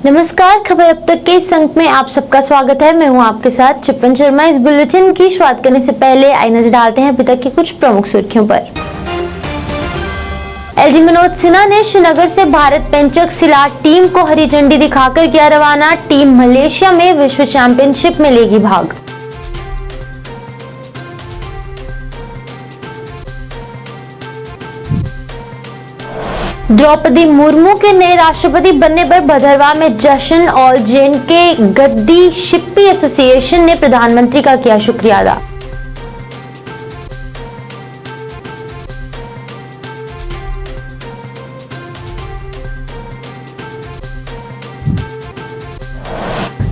नमस्कार, खबर अब तक के इस अंक में आप सबका स्वागत है। मैं हूं आपके साथ चिपवन शर्मा। इस बुलेटिन की शुरुआत करने से पहले आइए नजर डालते हैं अभी तक की कुछ प्रमुख सुर्खियों पर। एलजी मनोज सिन्हा ने श्रीनगर से भारत पेंचक सिलाट टीम को हरी झंडी दिखाकर किया रवाना। टीम मलेशिया में विश्व चैंपियनशिप में लेगी भाग। द्रौपदी मुर्मू के नए राष्ट्रपति बनने पर भदरवा में जश्न और जेएंडके गद्दी शिप्पी एसोसिएशन ने प्रधानमंत्री का किया शुक्रिया अदा।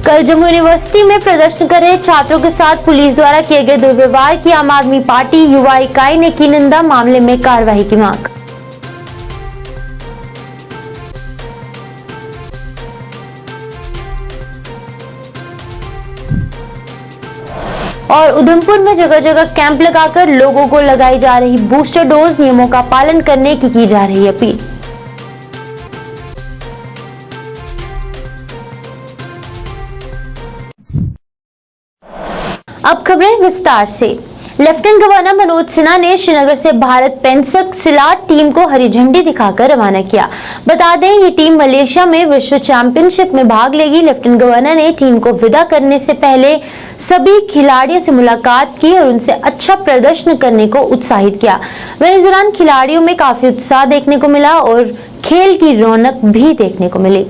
कल जम्मू यूनिवर्सिटी में प्रदर्शन कर रहे छात्रों के साथ पुलिस द्वारा किए गए दुर्व्यवहार की आम आदमी पार्टी युवा इकाई ने की निंदा। मामले में कार्रवाई की मांग। और उधमपुर में जगह जगह कैंप लगाकर लोगों को लगाई जा रही बूस्टर डोज, नियमों का पालन करने की जा रही अपील। अब खबरें विस्तार से। लेफ्टिनेंट गवर्नर मनोज सिन्हा ने श्रीनगर से भारत पेंचक सिलाट टीम को हरी झंडी दिखाकर रवाना किया। बता दें, ये टीम मलेशिया में विश्व चैंपियनशिप में भाग लेगी। लेफ्टिनेंट गवर्नर ने टीम को विदा करने से पहले सभी खिलाड़ियों से मुलाकात की और उनसे अच्छा प्रदर्शन करने को उत्साहित किया। वहीं इस दौरान खिलाड़ियों में काफी उत्साह देखने को मिला और खेल की रौनक भी देखने को मिली।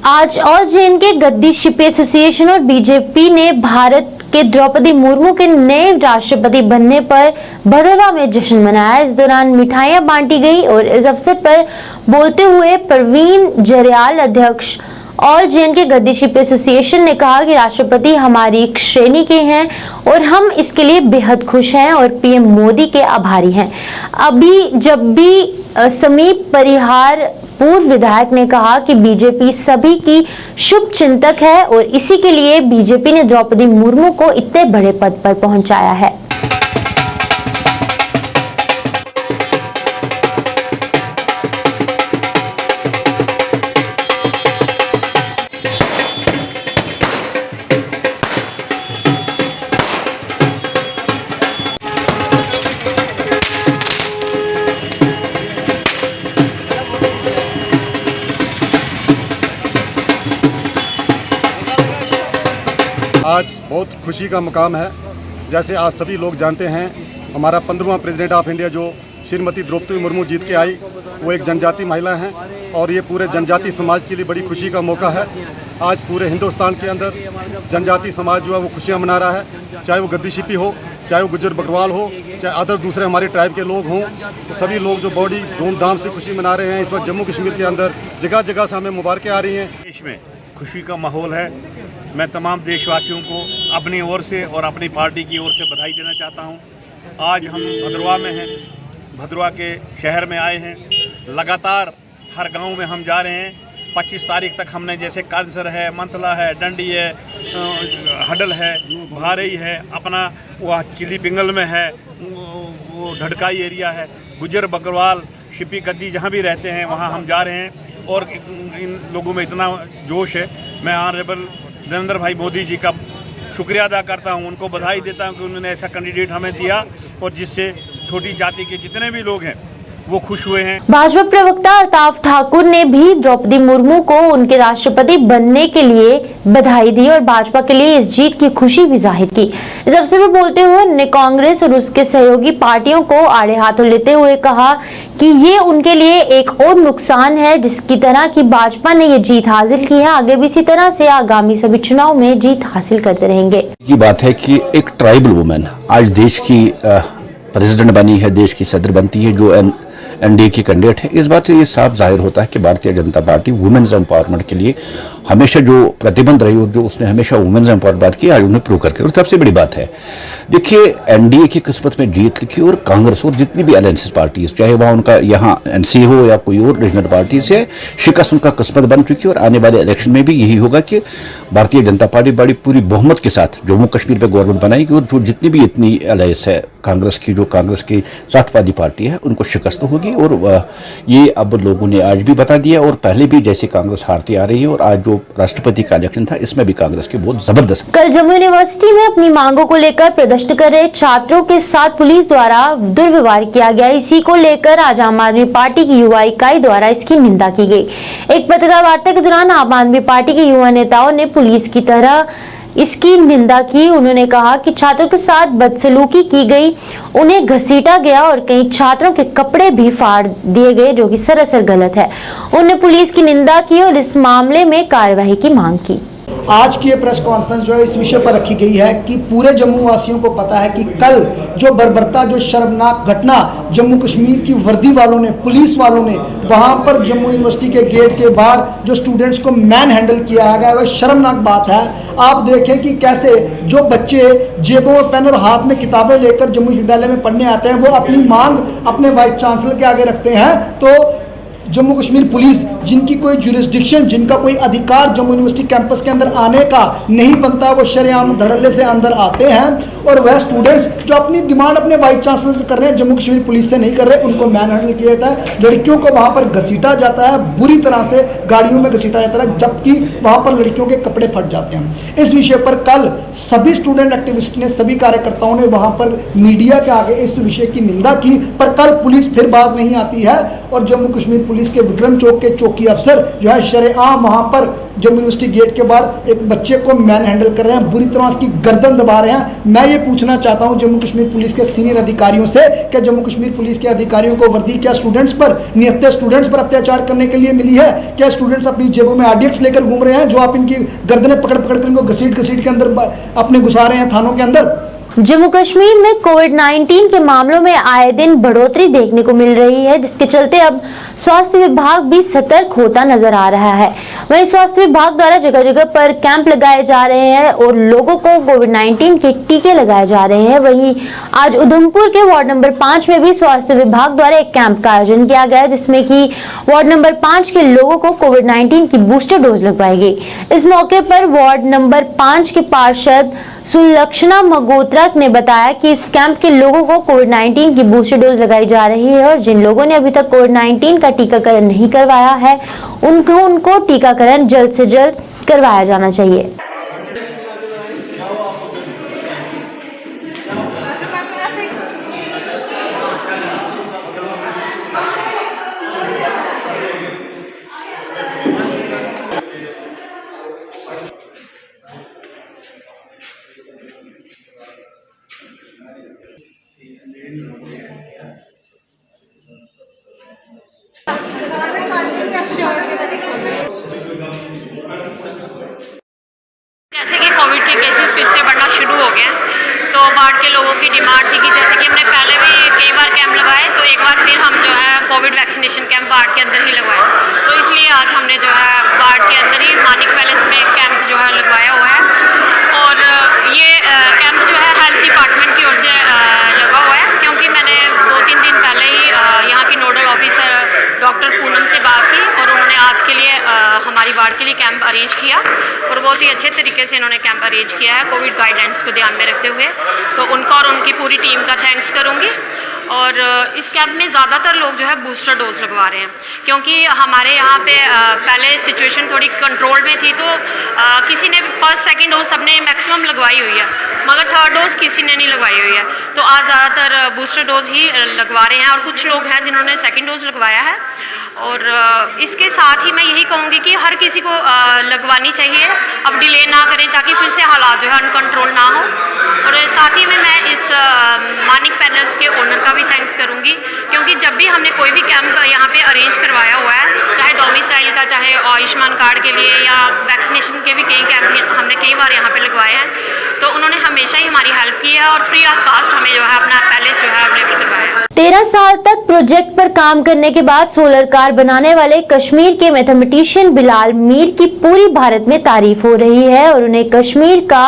आज ऑल जेएंडके गद्दी शिप्पी एसोसिएशन और बीजेपी ने भारत के द्रौपदी मुर्मू के नए राष्ट्रपति बनने पर भदरवा में जश्न मनाया। इस दौरान मिठाइयां बांटी गई और इस अवसर पर बोलते हुए परवीन जरयाल, अध्यक्ष ऑल जेएंडके गद्दी शिप्पी एसोसिएशन, ने कहा कि राष्ट्रपति हमारी एक श्रेणी के हैं और हम इसके लिए बेहद खुश हैं और पीएम मोदी के आभारी हैं। जब भी समीप परिहार पूर्व विधायक ने कहा कि बीजेपी सभी की शुभ चिंतक है और इसी के लिए बीजेपी ने द्रौपदी मुर्मू को इतने बड़े पद पर पहुंचाया है। आज बहुत खुशी का मुकाम है। जैसे आप सभी लोग जानते हैं, हमारा 15वां प्रेसिडेंट ऑफ इंडिया जो श्रीमती द्रौपदी मुर्मू जीत के आई, वो एक जनजाति महिला हैं और ये पूरे जनजाति समाज के लिए बड़ी खुशी का मौका है। आज पूरे हिंदुस्तान के अंदर जनजाति समाज जो है वो खुशियाँ मना रहा है, चाहे वो गद्दी शिप्पी हो, चाहे वो गुज्जर बकरवाल हो, चाहे अदर दूसरे हमारे ट्राइब के लोग हों, तो सभी लोग जो बड़ी धूमधाम से खुशी मना रहे हैं। इस वक्त जम्मू कश्मीर के अंदर जगह जगह से हमें मुबारकें आ रही हैं। देश में खुशी का माहौल है। मैं तमाम देशवासियों को अपनी ओर से और अपनी पार्टी की ओर से बधाई देना चाहता हूं। आज हम भदरवा में हैं, भदरवा के शहर में आए हैं। लगातार हर गांव में हम जा रहे हैं। 25 तारीख तक हमने जैसे कांसर है, मंथला है, डंडी है, हडल है, भारई है, अपना वह चिली पिंगल में है, वो ढड़काई एरिया है, गुज्जर बकरवाल, शिप्पी गद्दी, जहाँ भी रहते हैं वहाँ हम जा रहे हैं। और इन लोगों में इतना जोश है। मैं ऑनरेबल नरेंद्र भाई मोदी जी का शुक्रिया अदा करता हूं, उनको बधाई देता हूं कि उन्होंने ऐसा कैंडिडेट हमें दिया और जिससे छोटी जाति के जितने भी लोग हैं वो खुश हुए हैं। भाजपा प्रवक्ता अल्ताफ ठाकुर ने भी द्रौपदी मुर्मू को उनके राष्ट्रपति बनने के लिए बधाई दी और भाजपा के लिए इस जीत की खुशी भी जाहिर की। इस अवसर पर बोलते हुए उन्होंने कांग्रेस और उसके सहयोगी पार्टियों को आड़े हाथों लेते हुए कहा कि ये उनके लिए एक और नुकसान है, जिसकी तरह की भाजपा ने ये जीत हासिल की है, आगे भी इसी तरह से आगामी सभी चुनाव में जीत हासिल करते रहेंगे। ये बात है कि एक ट्राइबल वुमेन आज देश की प्रेसिडेंट बनी है, देश की सदर बनती है, जो एनडीए की कैंडिडेट है। इस बात से ये साफ जाहिर होता है कि Bharatiya Janata party women's empowerment के लिए हमेशा जो प्रतिबद्ध रही और जो उसने हमेशा वुमेन्स एम्पावरमेंट बात की, आज उन्हें प्रूव करके। और सबसे बड़ी बात है, देखिए, एनडीए की किस्मत में जीत लिखी और कांग्रेस और जितनी भी अलायंसेस पार्टीज, चाहे वह उनका यहाँ एनसी हो या कोई और रीजनल पार्टी से, शिकस्त उनका किस्मत बन चुकी है। और आने वाले इलेक्शन में भी यही होगा कि भारतीय जनता पार्टी बड़ी पूरी बहुमत के साथ जम्मू कश्मीर पर गवर्नमेंट बनाएगी और जो जितनी भी इतनी अलायंस है कांग्रेस की, जो कांग्रेस की साथवादी पार्टी है, उनको शिकस्त होगी। और ये अब लोगों ने आज भी बता दिया और पहले भी जैसे कांग्रेस हारती आ रही है, और आज जो राष्ट्रपति का इलेक्शन था इसमें भी कांग्रेस की बहुत जबरदस्त। कल जम्मू यूनिवर्सिटी में अपनी मांगों को लेकर प्रदर्शन कर रहे छात्रों के साथ पुलिस द्वारा दुर्व्यवहार किया गया। इसी को लेकर आज आम आदमी पार्टी की युवा इकाई द्वारा इसकी निंदा की गई। एक पत्रकार वार्ता के दौरान आम आदमी पार्टी के युवा नेताओं ने पुलिस की तरह इसकी निंदा की। उन्होंने कहा कि छात्रों के साथ बदसलूकी की गई, उन्हें घसीटा गया और कई छात्रों के कपड़े भी फाड़ दिए गए, जो कि सरासर गलत है। उन्होंने पुलिस की निंदा की और इस मामले में कार्यवाही की मांग की। आज की ये प्रेस कॉन्फ्रेंस जो है इस विषय पर रखी गई है कि पूरे जम्मू वासियों को पता है कि कल जो बर्बरता, जो शर्मनाक घटना जम्मू कश्मीर की वर्दी वालों ने, पुलिस वालों ने वहां पर जम्मू यूनिवर्सिटी के गेट के बाहर जो स्टूडेंट्स को मैन हैंडल किया गया, वह शर्मनाक बात है। आप देखें कि कैसे जो बच्चे जेबों में पेन और हाथ में किताबें लेकर जम्मू विश्वविद्यालय में पढ़ने आते हैं, वो अपनी मांग अपने वाइस चांसलर के आगे रखते हैं, तो जम्मू कश्मीर पुलिस, जिनकी कोई जुरिस्डिक्शन, जिनका कोई अधिकार जम्मू यूनिवर्सिटी कैंपस के अंदर आने का नहीं बनता, वो शरेआम धड़ल्ले से अंदर आते हैं। और वह स्टूडेंट्स जो अपनी डिमांड अपने वाइस चांसलर से कर रहे हैं, जम्मू कश्मीर पुलिस से नहीं कर रहे, उनको मैन हैंडल किया जाता है। लड़कियों को वहां पर घसीटा जाता है, बुरी तरह से गाड़ियों में घसीटा जाता है, जबकि वहां पर लड़कियों के कपड़े फट जाते हैं। इस विषय पर कल सभी स्टूडेंट एक्टिविस्ट ने, सभी कार्यकर्ताओं ने वहां पर मीडिया के आगे इस विषय की निंदा की, पर कल पुलिस फिर बाज नहीं आती है और जम्मू कश्मीर पुलिस के विक्रम चौक के चौकी अफसर जो है शरेआम वहां पर जम्मू यूनिवर्सिटी गेट के बाहर एक बच्चे को मैन हैंडल कर रहे हैं, बुरी तरह उसकी गर्दन दबा रहे हैं। मैं ये पूछना चाहता हूं जम्मू कश्मीर पुलिस के सीनियर अधिकारियों से, क्या जम्मू कश्मीर पुलिस के अधिकारियों को वर्दी क्या स्टूडेंट्स पर, निहत्थे स्टूडेंट्स पर अत्याचार करने के लिए मिली है? क्या स्टूडेंट्स अपनी जेबों में आरडीएक्स लेकर घूम रहे हैं, जो आप इनकी गर्दनें पकड़ पकड़ कर इनको घसीट घसीट के अंदर अपने घुसा रहे हैं थानों के अंदर? जम्मू कश्मीर में कोविड-19 के मामलों में आए दिन बढ़ोतरी देखने को मिल रही है, जिसके चलते अब स्वास्थ्य विभाग भी सतर्क होता नजर आ रहा है। वहीं स्वास्थ्य विभाग द्वारा जगह जगह पर कैंप लगाए जा रहे हैं और लोगों को कोविड-19 के टीके लगाए जा रहे हैं। वहीं आज उधमपुर के वार्ड नंबर 5 में भी स्वास्थ्य विभाग द्वारा एक कैंप का आयोजन किया गया, जिसमें कि वार्ड नंबर 5 के लोगों को कोविड-19 की बूस्टर डोज लगवाई गई। इस मौके पर वार्ड नंबर 5 के पार्षद सुलक्षणा मगोत्रा ने बताया कि इस कैंप के लोगों को कोविड-19 की बूस्टर डोज लगाई जा रही है और जिन लोगों ने अभी तक कोविड-19 का टीकाकरण नहीं करवाया है, उनको टीकाकरण जल्द से जल्द करवाया जाना चाहिए। जैसे कि कोविड के केसेस फिर से बढ़ना शुरू हो गए हैं, तो वार्ड के लोगों की डिमांड थी कि जैसे कि हमने पहले भी कई बार कैंप लगाए, तो एक बार फिर हम जो है कोविड वैक्सीनेशन कैंप वार्ड के अंदर ही लगवाए। तो इसलिए आज हमने जो है वार्ड के अंदर ही मानिक पैलेस में कैंप जो है लगवाया हुआ है। और ये कैंप जो है हेल्थ डिपार्टमेंट की ओर से लगा हुआ है, क्योंकि मैंने 2-3 दिन पहले ही यहाँ की नोडल ऑफिसर डॉक्टर पूनम से बात की और उन्होंने आज के लिए हमारी वार्ड के लिए कैंप अरेंज किया और बहुत ही अच्छे तरीके से इन्होंने कैंप अरेंज किया है कोविड गाइडलाइंस को ध्यान में रखते हुए। तो उनका और उनकी पूरी टीम का थैंक्स करूँगी। और इस कैंप में ज़्यादातर लोग जो है बूस्टर डोज लगवा रहे हैं, क्योंकि हमारे यहाँ पे पहले सिचुएशन थोड़ी कंट्रोल में थी, तो किसी ने फर्स्ट सेकंड डोज सबने मैक्सिमम लगवाई हुई है, मगर थर्ड डोज किसी ने नहीं लगवाई हुई है। तो आज ज़्यादातर बूस्टर डोज ही लगवा रहे हैं और कुछ लोग हैं जिन्होंने सेकेंड डोज लगवाया है। और इसके साथ ही मैं यही कहूँगी कि हर किसी को लगवानी चाहिए, अब डिले ना करें ताकि फिर से हालात जो है अनकंट्रोल ना हो। और साथ ही में मैं इस मानिक पैनल्स के ओनर का भी थैंक्स करूँगी, क्योंकि जब भी हमने कोई भी कैंप यहाँ पे अरेंज करवाया हुआ है, चाहे डोमिसाइल का, चाहे आयुष्मान कार्ड के लिए या वैक्सीनेशन के भी कई कैंप हमने कई बार यहाँ पे लगवाए हैं, तो उन्होंने हमेशा ही हमारी हेल्प की है और फ्री ऑफ कास्ट हमें जो है अपना पैलेस जो है अवेलेबल करवाया। 13 साल तक प्रोजेक्ट पर काम करने के बाद सोलर कार बनाने वाले कश्मीर के मैथमेटिशियन बिलाल मीर की पूरी भारत में तारीफ हो रही है और उन्हें कश्मीर का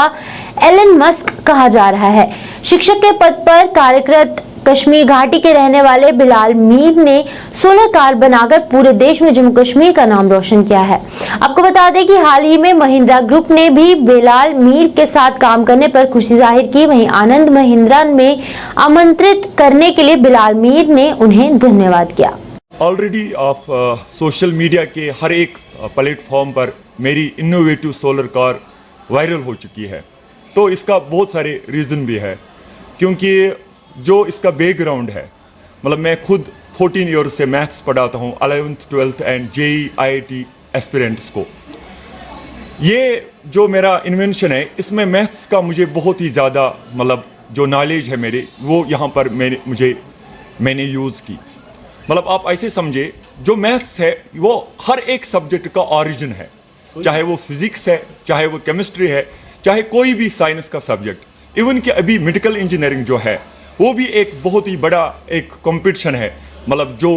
एलन मस्क कहा जा रहा है। शिक्षक के पद पर कार्यरत कश्मीर घाटी के रहने वाले बिलाल मीर ने सोलर कार बनाकर पूरे देश में जम्मू कश्मीर का नाम रोशन किया है। आपको बता दें कि हाल ही में महिंद्रा ग्रुप ने भी बिलाल मीर के साथ काम करने पर खुशी जाहिर की। वहीं आनंद महिंद्रा में आमंत्रित करने के लिए बिलाल मीर ने उन्हें धन्यवाद किया। ऑलरेडी आप सोशल मीडिया के हर एक प्लेटफॉर्म पर मेरी इनोवेटिव सोलर कार वायरल हो चुकी है, तो इसका बहुत सारे रीज़न भी है, क्योंकि जो इसका बैकग्राउंड है, मतलब मैं खुद 14 ईयर से मैथ्स पढ़ाता हूँ 11th 12th and JEE IIT aspirants को। ये जो मेरा इन्वेंशन है, इसमें मैथ्स का मुझे बहुत ही ज़्यादा मतलब जो नॉलेज है मेरे, वो यहाँ पर मैंने यूज़ की। मतलब आप ऐसे समझे, जो मैथ्स है वो हर एक सब्जेक्ट का ऑरिजिन है, चाहे वो फिज़िक्स है, चाहे वो केमिस्ट्री है, चाहे कोई भी साइंस का सब्जेक्ट। इवन कि अभी मेडिकल इंजीनियरिंग जो है वो भी एक बहुत ही बड़ा एक कंपटीशन है, मतलब जो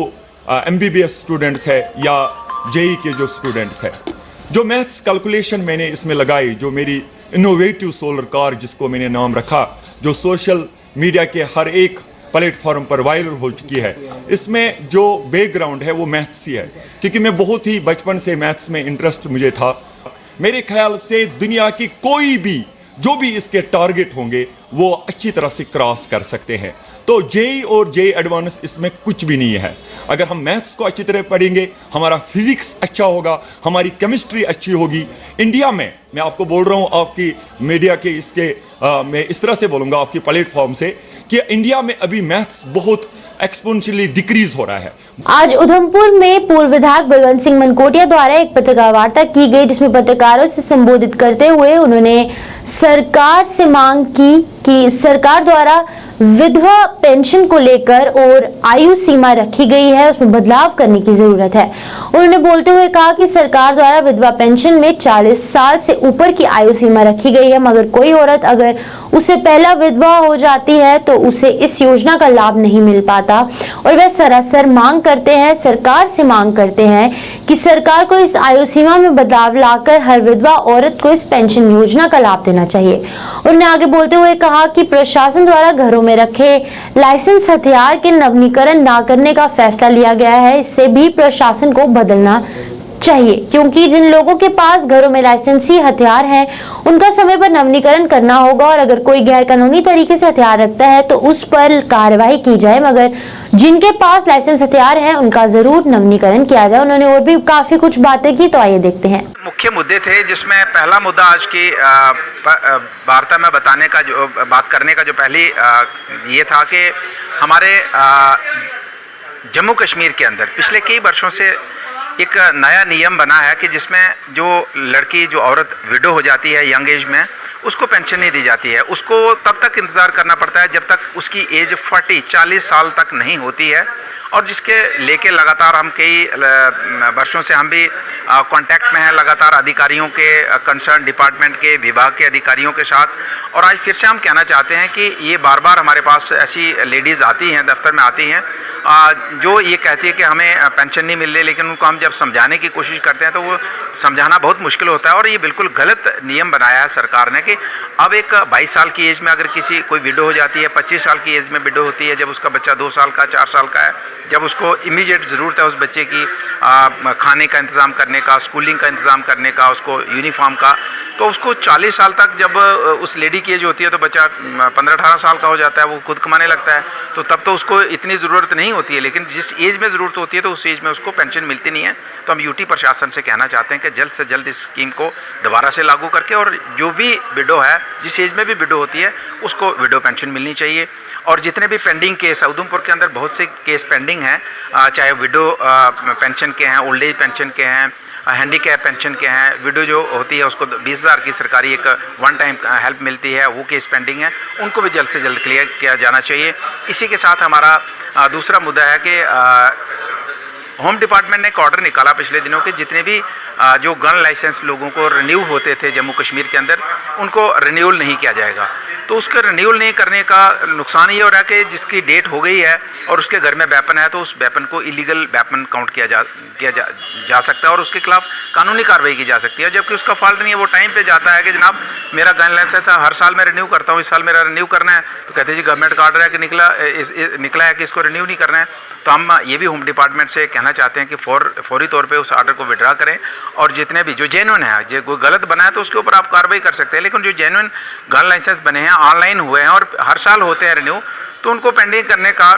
MBBS स्टूडेंट्स है या JEE के जो स्टूडेंट्स है, जो मैथ्स कैलकुलेशन मैंने इसमें लगाई, जो मेरी इनोवेटिव सोलर कार जिसको मैंने नाम रखा, जो सोशल मीडिया के हर एक प्लेटफॉर्म पर वायरल हो चुकी है, इसमें जो बैकग्राउंड है वो मैथ्स ही है, क्योंकि मैं बहुत ही बचपन से मैथ्स में इंटरेस्ट मुझे था। मेरे ख्याल से दुनिया की कोई भी जो भी इसके टारगेट होंगे वो अच्छी तरह से क्रॉस कर सकते हैं। तो JEE और JEE एडवांस इसमें कुछ भी नहीं है। अगर हम मैथ्स को अच्छी तरह पढ़ेंगे, हमारा फिजिक्स अच्छा होगा, हमारी केमिस्ट्री अच्छी होगी। इंडिया में मैं आपको बोल रहा हूँ, आपकी मीडिया के मैं इस तरह से बोलूँगा आपकी प्लेटफॉर्म से, कि इंडिया में अभी मैथ्स बहुत एक्सपोनेंशियली डिक्रीज हो रहा है। आज उधमपुर में पूर्व विधायक बलवंत सिंह मनकोटिया द्वारा एक पत्रकार वार्ता की गई, जिसमें पत्रकारों से संबोधित करते हुए उन्होंने सरकार से मांग की कि सरकार द्वारा विधवा पेंशन को लेकर और आयु सीमा रखी गई है, उसमें बदलाव करने की जरूरत है। उन्होंने बोलते हुए कहा कि सरकार द्वारा विधवा पेंशन में 40 साल से ऊपर की आयु सीमा रखी गई है, मगर कोई औरत अगर उससे पहला विधवा हो जाती है तो उसे इस योजना का लाभ नहीं मिल पाता और वह सरासर मांग करते हैं, सरकार से मांग करते हैं कि सरकार को इस आयु सीमा में बदलाव लाकर हर विधवा औरत को इस पेंशन योजना का लाभ देना चाहिए। उन्होंने आगे बोलते हुए कहा कि प्रशासन द्वारा घरों में रखे लाइसेंस हथियार के नवीनीकरण न करने का फैसला लिया गया है, इससे भी प्रशासन को बदलना चाहिए, क्योंकि जिन लोगों के पास घरों में लाइसेंसी हथियार हैं उनका समय पर नवीनीकरण करना होगा और अगर कोई गैर कानूनी तरीके से हथियार रखता है तो उस पर कार्रवाई की जाए, मगर जिनके पास लाइसेंस हथियार है उनका जरूर नवीनीकरण किया जाए। उन्होंने और भी काफी कुछ बातें की, तो आइए देखते हैं। मुख्य मुद्दे थे, जिसमें पहला मुद्दा आज की वार्ता में बात करने का जो पहली ये था कि हमारे जम्मू कश्मीर के अंदर पिछले कई वर्षों से एक नया नियम बना है कि जिसमें जो लड़की, जो औरत विडो हो जाती है यंग एज में, उसको पेंशन नहीं दी जाती है। उसको तब तक इंतज़ार करना पड़ता है जब तक उसकी एज 40 साल तक नहीं होती है, और जिसके लेके लगातार हम कई वर्षों से हम भी कांटेक्ट में हैं लगातार अधिकारियों के, कंसर्न डिपार्टमेंट के, विभाग के अधिकारियों के साथ। और आज फिर से हम कहना चाहते हैं कि ये बार बार हमारे पास ऐसी लेडीज़ आती हैं, दफ्तर में आती हैं, जो ये कहती है कि हमें पेंशन नहीं मिल रही, लेकिन उनको हम जब समझाने की कोशिश करते हैं तो वो समझाना बहुत मुश्किल होता है। और ये बिल्कुल गलत नियम बनाया है सरकार ने कि अब एक 22 साल की एज में अगर कोई विडो हो जाती है, 25 साल की एज में विडो होती है, जब उसका बच्चा 2 साल का, 4 साल का है, जब उसको इमीडिएट ज़रूरत है उस बच्चे की खाने का इंतज़ाम करने का, स्कूलिंग का इंतज़ाम करने का, उसको यूनिफॉर्म का, तो उसको 40 साल तक जब उस लेडी की एज होती है तो बच्चा 15-18 साल का हो जाता है, वो खुद कमाने लगता है, तो तब तो उसको इतनी ज़रूरत नहीं होती है। लेकिन जिस एज में ज़रूरत होती है तो उस एज में उसको पेंशन मिलती नहीं है। तो हम यूटी प्रशासन से कहना चाहते हैं कि जल्द से जल्द इस स्कीम को दोबारा से लागू करके और जो भी विडो है, जिस एज में भी विडो होती है उसको विडो पेंशन मिलनी चाहिए। और जितने भी पेंडिंग केस, उधमपुर के अंदर बहुत से केस पेंडिंग हैं, चाहे विडो पेंशन के हैं, ओल्ड एज पेंशन के हैं, हैंडीकैप पेंशन के हैं, विडो जो होती है उसको 20,000 की सरकारी एक वन टाइम हेल्प मिलती है, वो केस पेंडिंग है, उनको भी जल्द से जल्द क्लियर किया जाना चाहिए। इसी के साथ हमारा दूसरा मुद्दा है कि होम डिपार्टमेंट ने एक ऑर्डर निकाला पिछले दिनों के, जितने भी जो गन लाइसेंस लोगों को रिन्यू होते थे जम्मू कश्मीर के अंदर, उनको रिन्यूअल नहीं किया जाएगा। तो उसके रिन्यूअल नहीं करने का नुकसान ये हो रहा है कि जिसकी डेट हो गई है और उसके घर में वेपन है, तो उस वेपन को इलीगल वेपन काउंट किया जा सकता है और उसके खिलाफ कानूनी कार्रवाई की जा सकती है, जबकि उसका फॉल्ट नहीं है। वो टाइम पे जाता है कि जनाब मेरा गन लाइसेंस है, हर साल मैं रिन्यू करता हूँ, इस साल मेरा रिन्यू करना है, तो कहते हैं जी गवर्नमेंट का ऑर्डर है कि निकला है कि इसको रिन्यू नहीं करना है। तो हम ये भी होम डिपार्टमेंट से कहना चाहते हैं कि फौरी तौर पे उस ऑर्डर को विड्रा करें, और जितने भी जो जेन्युइन है, जो कोई गलत बना है तो उसके ऊपर आप कार्रवाई कर सकते हैं, लेकिन जो जेन्युइन गन लाइसेंस बने हैं, ऑनलाइन हुए हैं और हर साल होते हैं रिन्यू, तो उनको पेंडिंग करने का,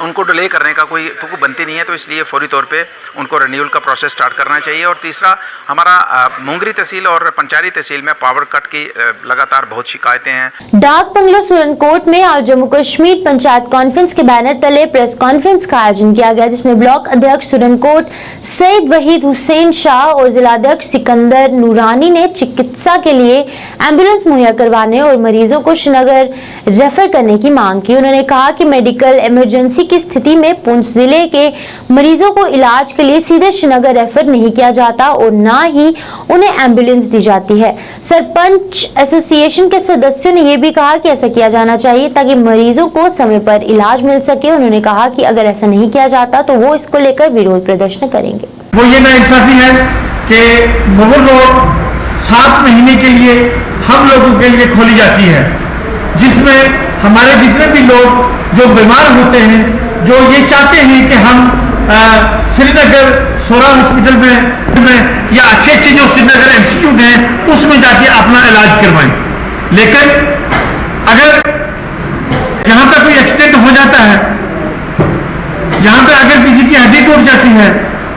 उनको डिले करने का कोई तो बनती नहीं है। तो इसलिए फौरी तौर पे उनको रिन्यूअल का प्रोसेस स्टार्ट करना चाहिए। और तीसरा, हमारा मुंगरी तहसील और पंचारी तहसील में पावर कट की लगातार बहुत शिकायतें हैं। डाक बंगलो सुरनकोट में आज जम्मू कश्मीर पंचायत कॉन्फ्रेंस के बैनर तले प्रेस कॉन्फ्रेंस का आयोजन किया गया, जिसमें ब्लॉक अध्यक्ष सुरनकोट सईद वहीद हुसैन शाह और जिलाध्यक्ष सिकंदर नूरानी ने चिकित्सा के लिए एम्बुलेंस मुहैया करवाने और मरीजों को श्रीनगर रेफर करने की मांग की। उन्होंने कहा कि मेडिकल इमरजेंसी की स्थिति में पुंछ जिले के मरीजों को इलाज के लिए सीधे श्रीनगर रेफर नहीं किया जाता और ना ही उन्हें एम्बुलेंस दी जाती है। सरपंच एसोसिएशन के सदस्यों ने यह भी कहा कि ऐसा किया जाना चाहिए ताकि मरीजों को समय पर इलाज मिल सके। उन्होंने कहा कि अगर ऐसा नहीं किया जाता तो वो इसको लेकर विरोध प्रदर्शन करेंगे। वो ये नाइंसाफी है कि मुगल रोड 7 महीने के लिए हम लोगों के लिए खोली जाती है, जिसमें हमारे जितने भी लोग जो बीमार होते हैं, जो ये चाहते हैं कि हम श्रीनगर सोरा हॉस्पिटल में या अच्छे जो श्रीनगर इंस्टीट्यूट हैं उसमें जाके अपना इलाज करवाएं, लेकिन अगर यहाँ पे कोई एक्सीडेंट हो जाता है, यहाँ पे अगर किसी की हड्डी टूट जाती है,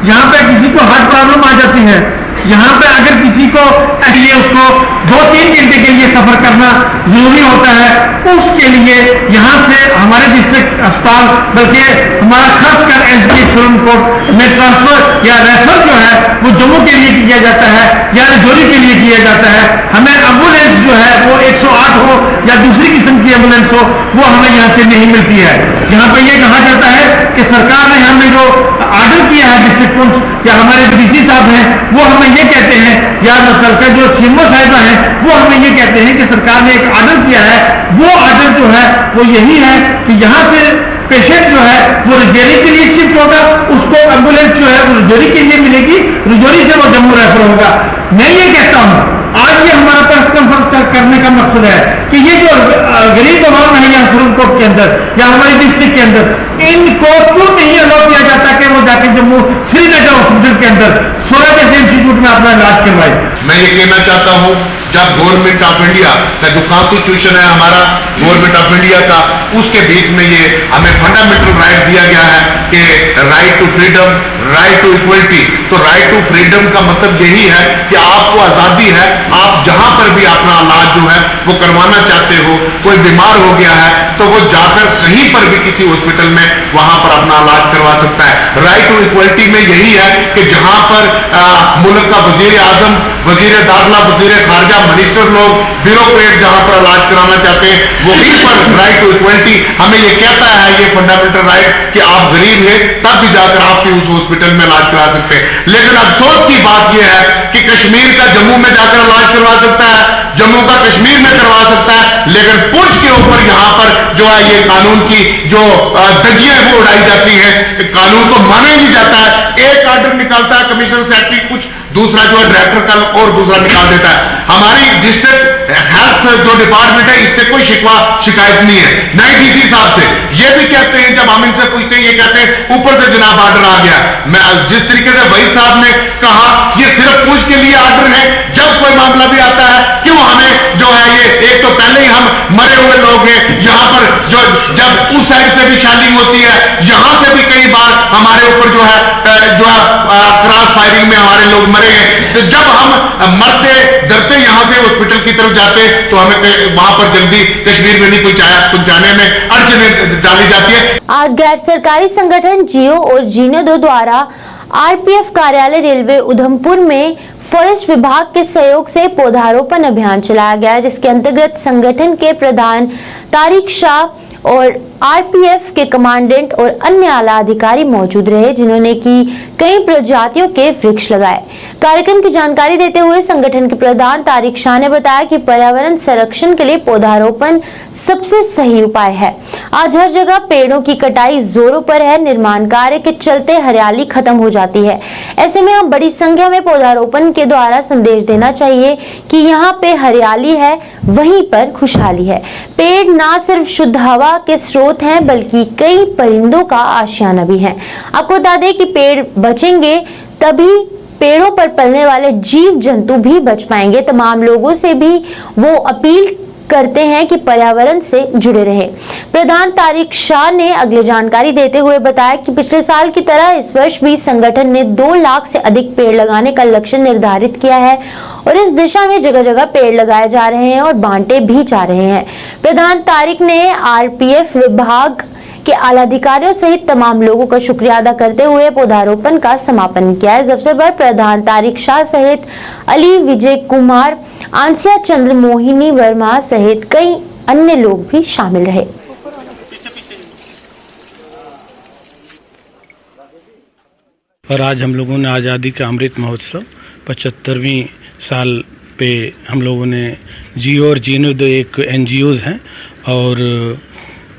यहाँ पे किसी को हार्ट प्रॉब्लम आ जाती है, यहाँ पे अगर किसी को ऐसे उसको 2-3 घंटे के लिए सफर करना जरूरी होता है, उसके लिए यहाँ से हमारे डिस्ट्रिक्ट अस्पताल, बल्कि हमारा खासकर एसडीएम सुरनकोट में ट्रांसफर या रेफर जो है वो जम्मू के लिए किया जाता है या राजौरी के लिए किया जाता है। हमें एम्बुलेंस जो है वो 108 हो या दूसरी किस्म की एम्बुलेंस हो, वो हमें यहाँ से नहीं मिलती है। यहाँ पे ये कहा जाता है कि सरकार ने हमें जो ऑर्डर किया है डिस्ट्रिक्ट पुंछ या हमारे डीसी साहब हैं वो हमें ये कहते हैं, या मतलब का जो सीएमओ साहिबा हैं वो हमें ये कहते हैं कि सरकार ने एक ऑर्डर किया है, वो ऑर्डर जो है वो यही है कि यहाँ से पेशेंट जो है वो राजौरी के लिए शिफ्ट होगा, उसको एम्बुलेंस जो है वो राजौरी के लिए मिलेगी, राजौरी से वो जम्मू रेफर होगा। मैं ये कहता हूँ आज ये हमारा प्रेस कॉन्फ्रेंस करने का मकसद है कि ये जो गरीब आवाम है यहाँ सुरनकोट के अंदर या हमारे डिस्ट्रिक्ट के अंदर, इनको क्यों नहीं अलाउ किया जाता कि वो जाके जम्मू श्रीनगर हॉस्पिटल के अंदर सोरा जैसे इंस्टीट्यूट में अपना इलाज करवाए। मैं ये कहना चाहता हूँ, जब गवर्नमेंट ऑफ इंडिया का जो कॉन्स्टिट्यूशन है हमारा गवर्नमेंट ऑफ इंडिया का, उसके बीच में ये हमें फंडामेंटल राइट दिया गया है कि right to freedom, right to equality. तो राइट टू फ्रीडम का मतलब यही है कि आपको आजादी है, आप जहां पर भी अपना इलाज जो है वो करवाना चाहते हो। कोई बीमार हो गया है तो वो जाकर कहीं पर भी किसी हॉस्पिटल में वहां पर अपना इलाज करवा सकता है। राइट टू इक्वलिटी में यही है कि जहां पर मुल्क का वजीर आजम, वजीर दाखिला, वजीर खारजा, मिनिस्टर लोग, ब्यूरोक्रेट जहां पर इलाज कराना चाहते हैं, वहीं पर राइट टू इक्वलिटी हमें ये कहता है, ये फंडामेंटल राइट कि आप गरीब हैं तब भी जाकर आप भी उस हॉस्पिटल में इलाज करा सकते हैं। लेकिन अफसोस की बात यह है कि कश्मीर का जम्मू में जाकर इलाज करवा सकता है, जम्मू का कश्मीर में करवा सकता है, लेकिन पुंछ के ऊपर यहाँ पर जो है ये कानून की जो धज्जियां वो उड़ाई जाती है, कानून को माना ही नहीं जाता है। एक ऑर्डर निकालता है कमिश्नर सेक्रेटरी कुछ, दूसरा जो है डायरेक्टर का और दूसरा निकाल देता है। हमारी डिस्ट्रिक्ट हेल्थ जो डिपार्टमेंट है इससे कोई शिकायत नहीं है, न ही डीसी साहब से। ये भी कहते हैं, जब हम इनसे पूछते हैं ये कहते हैं ऊपर से जनाब ऑर्डर आ गया। मैं जिस तरीके से वही साहब ने कहा ये सिर्फ पुंछ के लिए ऑर्डर है, जब कोई मामला भी आता है क्यों हमें जो है ये एक तो पहले ही हम मरे हुए लोग हैं, यहाँ पर जो जब उस साइड से भी शादी होती है, यहाँ से भी कई बार हमारे ऊपर जो है क्रॉस फायरिंग में हमारे लोग मरे हैं। तो जब हम मरते डरते यहाँ से हॉस्पिटल की तरफ जाते तो हमें वहां पर जल्दी कश्मीर में नहीं पहुंचाने में अड़चनें डाली जाती है। आज गैर सरकारी संगठन जियो और जीनो द्वारा आरपीएफ कार्यालय रेलवे उधमपुर में फॉरेस्ट विभाग के सहयोग से पौधारोपण अभियान चलाया गया, जिसके अंतर्गत संगठन के प्रधान तारिक शाह और आरपीएफ के कमांडेंट और अन्य आला अधिकारी मौजूद रहे, जिन्होंने की कई प्रजातियों के वृक्ष लगाए। कार्यक्रम की जानकारी देते हुए संगठन के प्रधान तारिक शाह ने बताया कि पर्यावरण संरक्षण के लिए पौधारोपण सबसे सही उपाय है। आज हर जगह पेड़ों की कटाई जोरों पर है, निर्माण कार्य के चलते हरियाली खत्म हो जाती है। ऐसे में हम बड़ी संख्या में पौधारोपण के द्वारा संदेश देना चाहिए कि यहाँ पे हरियाली है, वहीं पर खुशहाली है। पेड़ न सिर्फ शुद्ध हवा के स्रोत हैं, बल्कि कई परिंदों का आशियाना भी है। आपको बता दें कि पेड़ बचेंगे तभी पेड़ों पर पलने वाले जीव जंतु भी बच पाएंगे। तमाम लोगों से भी वो अपील करते हैं कि पर्यावरण से जुड़े रहे। प्रधान तारिक शाह ने अगली जानकारी देते हुए बताया कि पिछले साल की तरह इस वर्ष भी संगठन ने 2 लाख से अधिक पेड़ लगाने का लक्ष्य निर्धारित किया है और इस दिशा में जगह जगह पेड़ लगाए जा रहे हैं और बांटे भी जा रहे हैं। प्रधान तारिक ने आरपीएफ विभाग के आला अधिकारियों सहित तमाम लोगों का शुक्रिया अदा करते हुए पौधारोपण का समापन किया। इस अवसर पर प्रधान तारिक शाह सहित अली विजय कुमार, आंसिया चंद्र, मोहिनी वर्मा सहित कई अन्य लोग भी शामिल रहे। और आज हम लोगों ने आज़ादी का अमृत महोत्सव 75वीं साल पे हम लोगों ने जियो और जीनो दो एक एनजीओज हैं और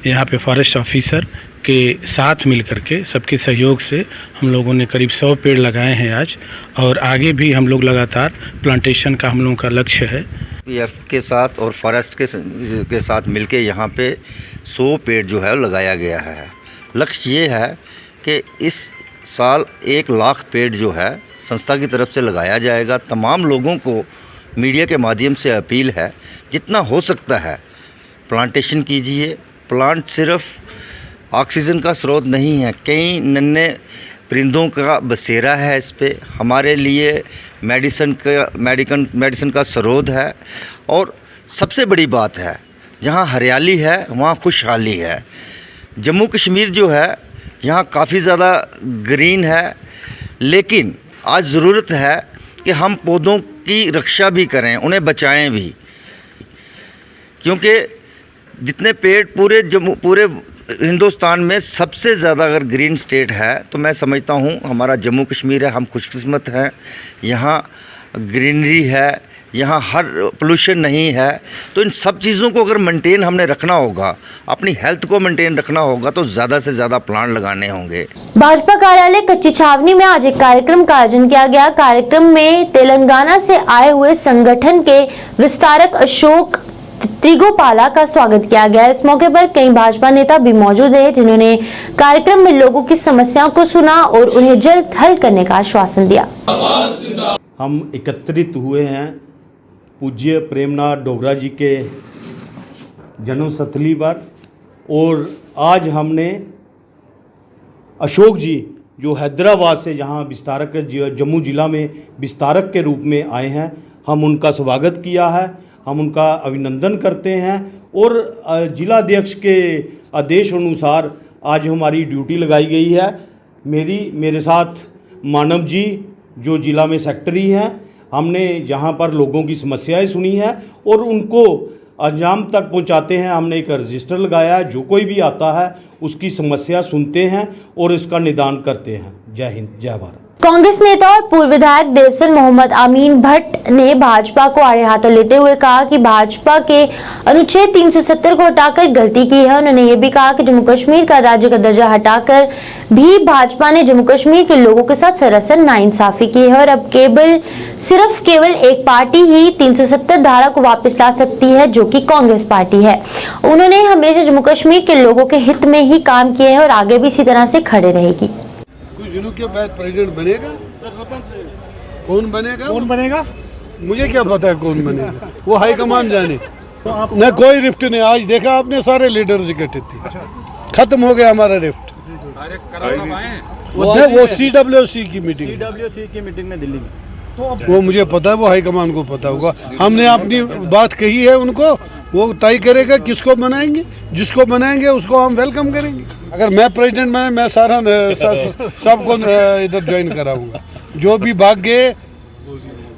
यहाँ पे फॉरेस्ट ऑफिसर के साथ मिल करके सबके सहयोग से हम लोगों ने करीब 100 पेड़ लगाए हैं आज, और आगे भी हम लोग लगातार प्लांटेशन का हम लोगों का लक्ष्य है। पीएफ के साथ और फॉरेस्ट के साथ मिलके यहाँ पे 100 पेड़ जो है लगाया गया है। लक्ष्य ये है कि इस साल 1 लाख पेड़ जो है संस्था की तरफ से लगाया जाएगा। तमाम लोगों को मीडिया के माध्यम से अपील है, जितना हो सकता है प्लांटेशन कीजिए। प्लांट सिर्फ ऑक्सीजन का स्रोत नहीं है, कई नन्हे परिंदों का बसेरा है इस पे, हमारे लिए मेडिसिन का स्रोत है। और सबसे बड़ी बात है, जहाँ हरियाली है वहाँ खुशहाली है। जम्मू कश्मीर जो है यहाँ काफ़ी ज़्यादा ग्रीन है, लेकिन आज ज़रूरत है कि हम पौधों की रक्षा भी करें, उन्हें बचाएं भी, क्योंकि जितने पेड़ पूरे हिंदुस्तान में सबसे ज़्यादा अगर ग्रीन स्टेट है तो मैं समझता हूँ हमारा जम्मू कश्मीर है। हम खुशकिस्मत हैं, यहाँ ग्रीनरी है, यहाँ हर पोल्यूशन नहीं है। तो इन सब चीज़ों को अगर मेंटेन हमने रखना होगा, अपनी हेल्थ को मेंटेन रखना होगा, तो ज़्यादा से ज़्यादा प्लांट लगाने होंगे। भाजपा कार्यालय कच्ची छावनी में आज एक कार्यक्रम का आयोजन किया गया। कार्यक्रम में तेलंगाना से आए हुए संगठन के विस्तारक अशोक त्रिगोपाला का स्वागत किया गया। इस मौके पर कई भाजपा नेता भी मौजूद रहे, जिन्होंने कार्यक्रम में लोगों की समस्याओं को सुना और उन्हें जल्द हल करने का आश्वासन दिया। हम एकत्रित हुए हैं पूज्य प्रेमनाथ डोगरा जी के जन्मस्थली पर, और आज हमने अशोक जी जो हैदराबाद से जहां विस्तारक जम्मू जिला में विस्तारक के रूप में आए हैं, हम उनका स्वागत किया है, हम उनका अभिनंदन करते हैं। और जिलाध्यक्ष के आदेश अनुसार आज हमारी ड्यूटी लगाई गई है। मेरे साथ मानव जी जो जिला में सेक्रेटरी हैं, हमने यहाँ पर लोगों की समस्याएं सुनी हैं और उनको अंजाम तक पहुँचाते हैं। हमने एक रजिस्टर लगाया है, जो कोई भी आता है उसकी समस्या सुनते हैं और इसका निदान करते हैं। जय हिंद, जय भारत। कांग्रेस नेता और पूर्व विधायक देवसन मोहम्मद अमीन भट्ट ने भाजपा को आड़े हाथों लेते हुए कहा कि भाजपा के अनुच्छेद 370 को हटाकर गलती की है। उन्होंने ये भी कहा कि जम्मू कश्मीर का राज्य का दर्जा हटाकर भी भाजपा ने जम्मू कश्मीर के लोगों के साथ सरासर नाइंसाफी की है और अब केवल एक पार्टी ही 370 धारा को वापस ला सकती है, जो कि कांग्रेस पार्टी है। उन्होंने हमेशा जम्मू कश्मीर के लोगों के हित में ही काम किए हैं और आगे भी इसी तरह से खड़े रहेगी। कुछ दिनों के बाद प्रेसिडेंट बनेगा, कौन बनेगा मुझे क्या पता है कौन बनेगा, वो हाईकमान जाने। न कोई रिफ्ट नहीं, आज देखा आपने सारे लीडर्स इकट्ठे थे, खत्म हो गया हमारा रिफ्ट। वो CWC की मीटिंग में दिल्ली में, वो मुझे पता है, वो हाईकमान को पता होगा। हमने अपनी बात कही है उनको, वो तय करेगा किसको बनाएंगे, जिसको बनाएंगे उसको हम वेलकम करेंगे। अगर मैं प्रेसिडेंट में, मैं सारा सबको इधर ज्वाइन कराऊंगा। जो भी भाग गए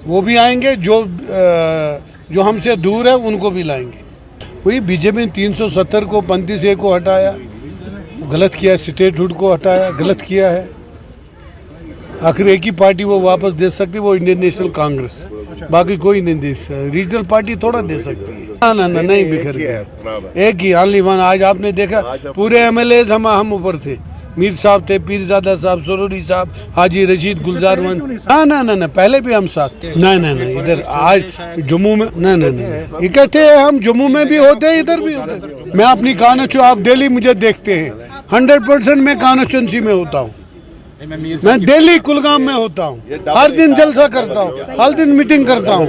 वो भी आएंगे, जो हमसे दूर है उनको भी लाएंगे। वही बीजेपी ने 370 को 35A को हटाया, गलत किया, स्टेटहुड को हटाया, गलत किया है। आखिर एक ही पार्टी वो वापस दे सकती है, वो इंडियन नेशनल कांग्रेस, बाकी कोई नहीं दे सकती। रीजनल पार्टी थोड़ा दे सकती है। ना नहीं बिखर गया, एक ही ओनली वन। आज आपने देखा पूरे MLAs हम ऊपर थे, मीर साहब थे, पीरजादा साहब, सरोरी साहब, हाजी रशीद, गुलजार वन। ना पहले भी हम साथ थे। नहीं इधर आज जम्मू में नहीं इकट्ठे हैं हम, जम्मू में भी होते हैं, इधर भी होते हैं। मैं अपनी कॉन्स्टिट्यूंसी, आप डेली मुझे देखते हैं, 100% मैं कॉन्स्टिट्यूंसी में होता हूँ। मैं दिल्ली कुलगाम में होता हूँ, हर दिन जलसा करता हूँ, हर दिन मीटिंग करता हूँ।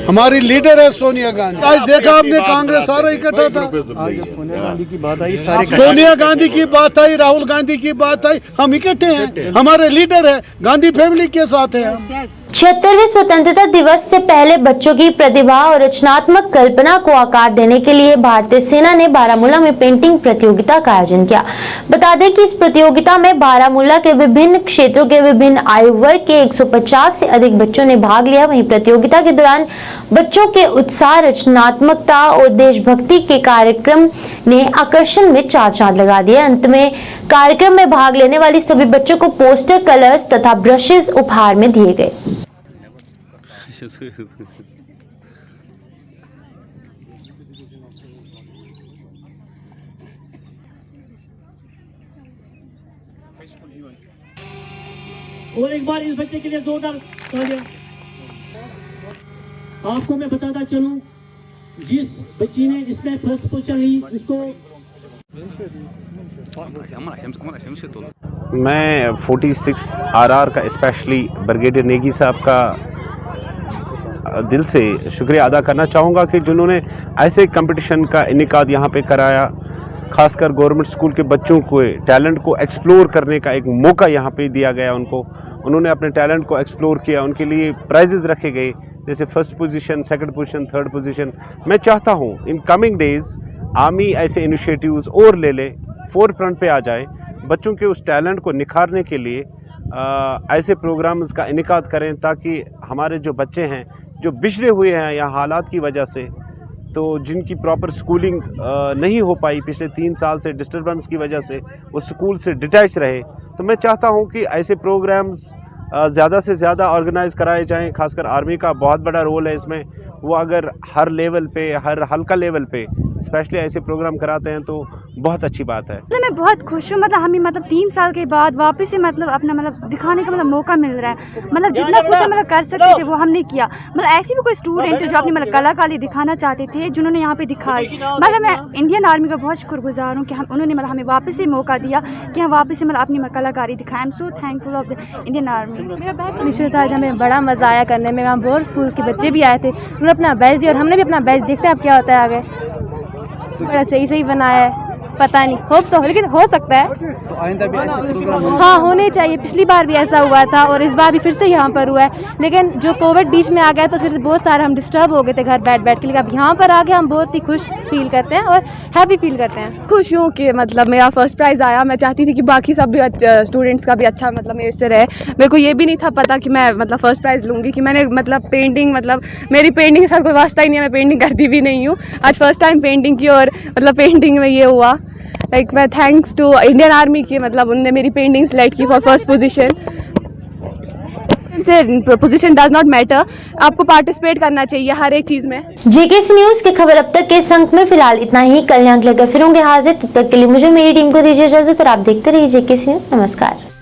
हमारी लीडर है सोनिया गांधी। आज देखा आपने कांग्रेस सारा इकट्ठा था, सोनिया गांधी की बात आई, राहुल गांधी की बात आई, हम इकट्ठे हैं, हमारे लीडर है, गांधी फैमिली के साथ है। 76वें स्वतंत्रता दिवस से पहले बच्चों की प्रतिभा और रचनात्मक कल्पना को आकार देने के लिए भारतीय सेना ने बारामूला में पेंटिंग प्रतियोगिता का आयोजन किया। बता दें कि इस प्रतियोगिता में बारामूला के विभिन्न क्षेत्रों के विभिन्न आयु वर्ग के 150 से अधिक बच्चों ने भाग लिया। वहीं प्रतियोगिता के दौरान बच्चों के उत्साह, रचनात्मकता और देशभक्ति के कार्यक्रम ने आकर्षण में चार चांद लगा दिए। अंत में कार्यक्रम में भाग लेने वाली सभी बच्चों को पोस्टर, कलर्स तथा ब्रशेस उपहार में दिए गए। और एक बार इस बच्चे के लिए जोरदार तालियां। आपको मैं बताता चलूं, जिस बच्ची ने इसमें फर्स्ट पोजीशन ली उसको मैं 46 RR का स्पेशली ब्रिगेडियर नेगी साहब का दिल से शुक्रिया अदा करना चाहूँगा कि जिन्होंने ऐसे कंपटीशन का इनेकाद यहाँ पे कराया। खासकर गवर्नमेंट स्कूल के बच्चों को टैलेंट को एक्सप्लोर करने का एक मौका यहाँ पे दिया गया उनको। उन्होंने अपने टैलेंट को एक्सप्लोर किया, उनके लिए प्राइजेस रखे गए, जैसे first position, second position, third position. मैं चाहता हूँ इन कमिंग डेज आर्मी ऐसे इनिशिएटिव्स और ले ले, फोर फ्रंट पे आ जाए, बच्चों के उस टैलेंट को निखारने के लिए ऐसे प्रोग्राम्स का इनेकाद करें, ताकि हमारे जो बच्चे हैं जो बिछड़े हुए हैं या हालात की वजह से, तो जिनकी प्रॉपर स्कूलिंग नहीं हो पाई पिछले 3 साल से डिस्टर्बेंस की वजह से, वो स्कूल से डिटैच रहे, तो मैं चाहता हूं कि ऐसे प्रोग्राम्स ज़्यादा से ज़्यादा ऑर्गेनाइज कराए जाएं। खासकर आर्मी का बहुत बड़ा रोल है इसमें। वो अगर हर लेवल पे, हर हल्का लेवल पे स्पेशली ऐसे प्रोग्राम कराते हैं तो बहुत अच्छी बात है। मैं बहुत खुश हूँ, मतलब हमें 3 साल के बाद वापस से अपना दिखाने का मौका मिल रहा है। जितना कुछ हम कर सकते थे वो हमने किया। ऐसे भी कोई स्टूडेंट है जो अपनी कलाकारी दिखाना चाहते थे, जिन्होंने यहाँ पे दिखाई। मैं इंडियन आर्मी का बहुत शुक्रगुजार हूँ कि उन्होंने हमें वापस से मौका दिया कि हम वापस से अपनी कलाकारी दिखाएं। I am so thankful of the Indian army. मेरा बैच निश्चित आज हमें बड़ा मज़ा आया करने में। वहाँ बहुत स्कूल के बच्चे भी आए थे, उन्होंने अपना बैच दिया और हमने भी अपना बैच। देखते हैं अब क्या होता है आगे। बड़ा सही बनाया है, पता नहीं, होप सो, लेकिन हो सकता है तो आइंदा भी ऐसे प्रोग्राम हाँ होने चाहिए। पिछली बार भी ऐसा हुआ था और इस बार भी फिर से यहाँ पर हुआ है, लेकिन जो कोविड बीच में आ गया तो उससे बहुत सारा हम डिस्टर्ब हो गए थे घर बैठ के। लेकिन अब यहाँ पर आके हम बहुत ही खुश फील करते हैं और हैप्पी फील करते हैं। खुश हूँ कि मेरा फर्स्ट प्राइज़ आया। मैं चाहती थी कि बाकी सब भी स्टूडेंट्स का भी अच्छा मेरे से रहे। मेरे को ये भी नहीं था पता कि मैं फर्स्ट प्राइज़ लूँगी, कि मैंने पेंटिंग मेरी पेंटिंग के साथ कोई वास्ता ही नहीं है, मैं पेंटिंग करती भी नहीं हूँ। आज फर्स्ट टाइम पेंटिंग की और पेंटिंग में ये हुआ। मैं थैंक्स टू इंडियन आर्मी की, उनने मेरी पेंटिंग सेलेक्ट की for first position. Position does not matter, आपको पार्टिसिपेट करना चाहिए हर एक चीज़ में। जेकेसी न्यूज़ की खबर अब तक के इस अंक में फिलहाल इतना ही। कल यहाँ लेकर फिर होंगे हाजिर, तब तक के लिए मुझे मेरी टीम को दीजिए इजाजत और आप देखते रहिए जेकेसी न्यूज़। नमस्कार।